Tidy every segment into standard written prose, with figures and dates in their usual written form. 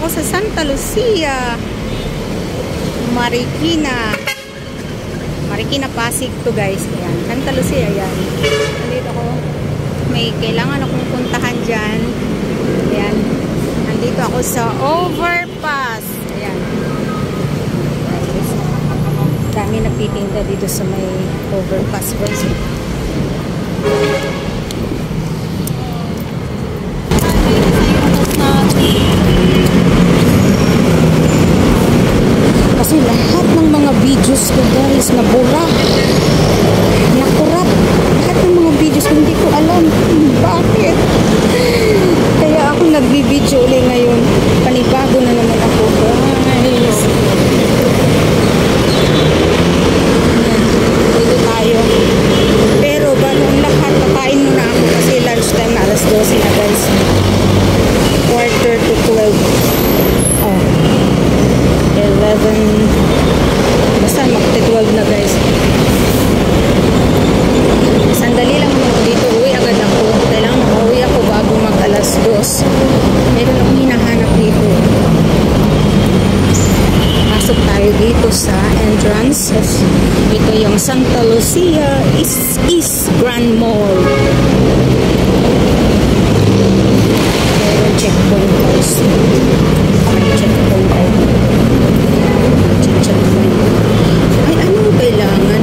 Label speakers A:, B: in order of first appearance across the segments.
A: ako sa Santa Lucia, Marikina. Marikina, Pasig to guys. Ayan, Santa Lucia, ayan. Nandito ako. May kailangan akong puntahan dyan. Ayan. Nandito ako sa overpass. Ayan. Dami nagtitinda dito sa may overpass guys. Kasi lahat ng mga videos ko guys nabura, nakurap. Lahat ng mga videos ko hindi ko alam bakit. Kaya ako nagbi-video ulit ngayon. Panibago na naman ako guys. Dito tayo. Pero bago ang lahat, kakain muna ako kasi lunchtime na, alas 12 na guys. Quarter to 12. Oh. 11. Basta magti-12 na guys. Sandali lang naman dito. Uwi agad ako. Kailangan makauwi ako bago mag alas 2. Meron akong hinahanap dito. Pasok tayo dito sa entrance. Ito yung Santa Lucia East Grand Mall. Meron checkpoint guys. May checkpoint tayo. Checkpoint. Ay, ano kailangan?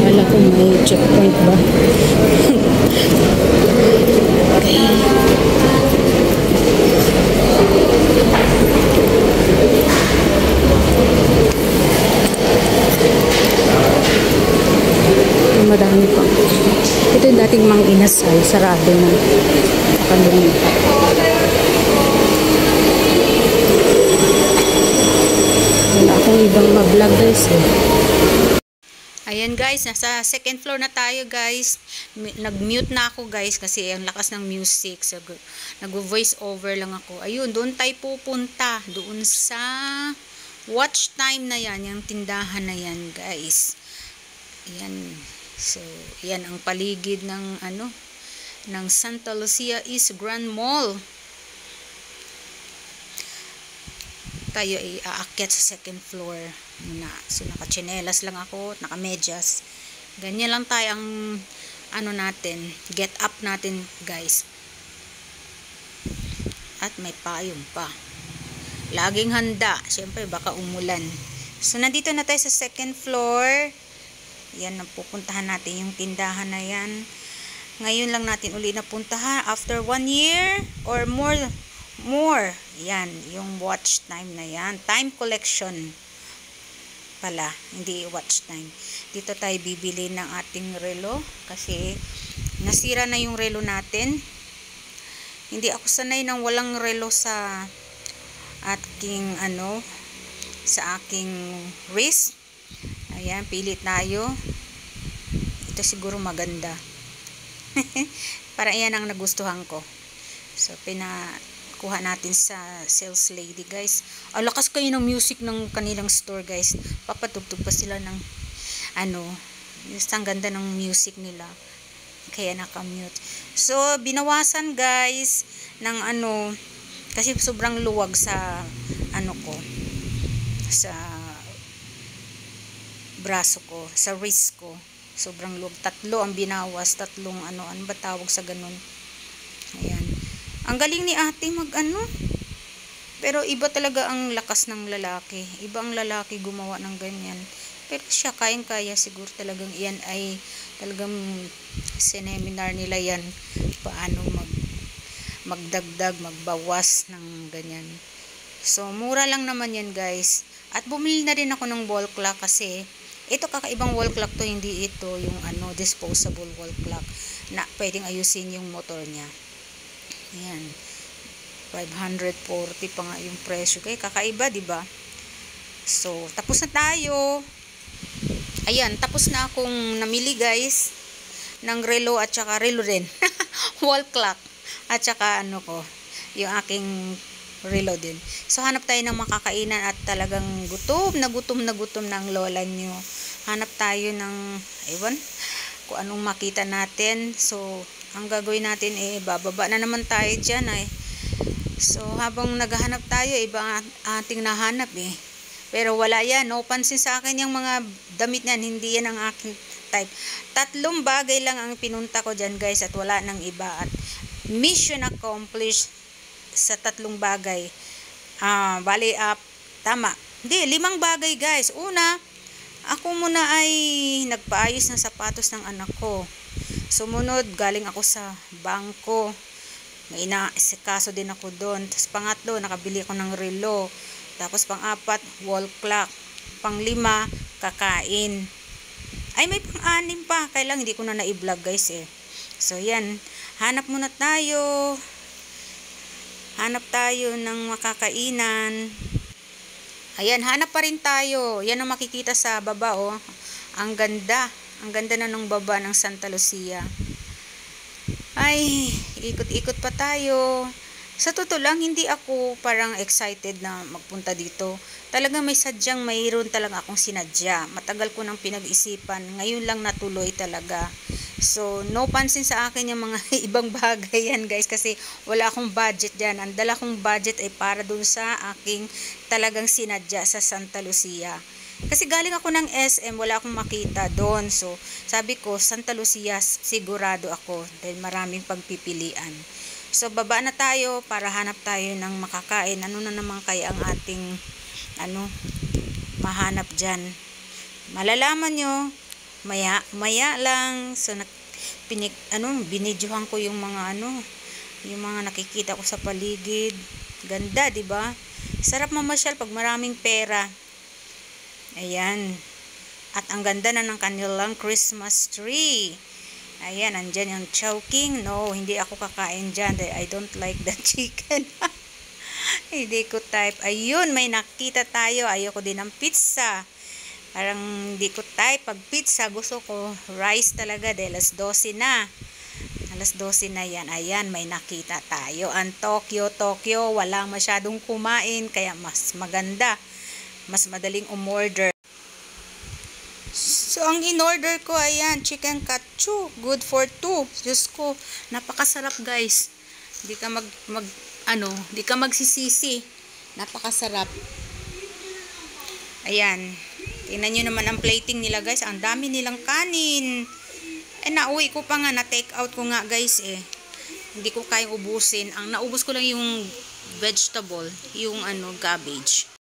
A: Wala ko may checkpoint ba? Okay. Madami pa. Ito yung dating Mang Inasal. Sarado na. Nakalimutan. Wala akong ibang ma-vlog guys eh. Ayan guys, nasa second floor na tayo guys. Nag-mute na ako guys kasi ang lakas ng music. So, nag-voice over lang ako. Ayun, doon tayo pupunta. Doon sa watch time na yan. Yung tindahan na yan guys. Ayan. So, yan ang paligid ng ng Santa Lucia East Grand Mall. Tayo ay aakyat sa second floor muna. So, naka-chinelas lang ako, naka-medyas. Ganyan lang tayo ang natin, get up natin, guys. At may payong pa. Laging handa. Siyempre, baka umulan. So, nandito na tayo sa second floor. Yan, napupuntahan natin yung tindahan na yan. Ngayon lang natin uli napuntahan after 1 year or more. Yan, yung watch time na yan. Time collection pala, hindi watch time. Dito tayo bibili ng ating relo kasi nasira na yung relo natin. Hindi ako sanay ng walang relo sa aking sa aking wrist. Ayan, pili tayo. Ito siguro maganda. Para yan ang nagustuhan ko. So, pinakuha natin sa sales lady, guys. Lakas kayo ng music ng kanilang store, guys. Papatugtog pa sila ng ang ganda ng music nila. Kaya nakamute. So, binawasan, guys, ng kasi sobrang luwag sa sa braso ko, sa wrist ko. Sobrang luwag. 3 ang binawas. 3 ano ba tawag sa ganun? Ayan. Ang galing ni ate pero iba talaga ang lakas ng lalaki. Iba ang lalaki gumawa ng ganyan. Pero siya kayang-kaya siguro talagang iyan ay talagang seminar nila yan. Paano magdagdag, magbawas ng ganyan. So, mura lang naman yan guys. At bumili na rin ako ng wall clock kasi ito kakaibang wall clock to, hindi ito yung disposable wall clock na pwedeng ayusin yung motor niya. Ayan. 540 pa nga yung presyo. Kaya kakaiba, di ba? So, tapos na tayo. Ayan, tapos na akong namili guys ng relo at saka relo din. Wall clock. At saka yung aking relo din. So, hanap tayo ng makakainan at talagang gutom na gutom na gutom ng lola nyo. Hanap tayo ng, ewan, kung anong makita natin. So, ang gagawin natin bababa na naman tayo dyan So, habang naghahanap tayo, iba ating nahanap Pero wala yan. No pansin sa akin yung mga damit niyan. Hindi yan ang aking type. 3 bagay lang ang pinunta ko dyan guys at wala nang iba. At mission accomplished sa 3 bagay. Bali, tama. Hindi, 5 bagay guys. Una, ako muna ay nagpaayos ng sapatos ng anak ko. Sumunod, galing ako sa bangko. May inaasikaso din ako doon. Tapos pangatlo, nakabili ako ng relo. Tapos pang-4, wall clock. Pang-5, kakain. Ay, may pang-6 pa. Kailang hindi ko na na-vlog guys So, yan. Hanap muna tayo. Hanap tayo ng makakainan. Ayan, hanap pa rin tayo. Yan ang makikita sa baba Ang ganda. Ang ganda na ng baba ng Santa Lucia. Ay, ikot-ikot pa tayo. Sa totoo lang, hindi ako parang excited na magpunta dito. Talagang mayroon talaga akong sinadya. Matagal ko nang pinag-isipan. Ngayon lang natuloy talaga. So, no pansin sa akin yung mga ibang bagay yan guys. Kasi wala akong budget dyan. Ang dala kong budget ay para dun sa aking talagang sinadya sa Santa Lucia. Kasi galing ako ng SM, wala akong makita doon. So, sabi ko, Santa Lucia, sigurado ako. Dahil maraming pagpipilian. So, baba na tayo para hanap tayo ng makakain. Ano na naman kaya ang ating, mahanap dyan. Malalaman nyo, maya lang. So, binidyohan ko yung mga, yung mga nakikita ko sa paligid. Ganda, diba? Sarap mamasyal pag maraming pera. Ayan. At ang ganda na ng kanilang Christmas tree. Ayan, andyan yung Chowking. No, hindi ako kakain dyan. I don't like the chicken. Hindi ko type. Ayun, may nakita tayo. Ayoko din ng pizza. Parang hindi ko type. Pag pizza, gusto ko rice talaga. Dahil alas 12 na. Alas 12 na yan. Ayan, may nakita tayo. Ang Tokyo, wala masyadong kumain. Kaya mas maganda. Mas madaling umorder. So, ang in-order ko, ayan, chicken katsu. Good for 2. Diyos ko, napakasarap guys. Hindi ka magsisisi. Napakasarap. Ayan. Tingnan nyo naman ang plating nila guys. Ang dami nilang kanin. Nauwi ko pa nga, na-take out ko nga guys Hindi ko kayang ubusin. Ang naubos ko lang yung vegetable, yung cabbage.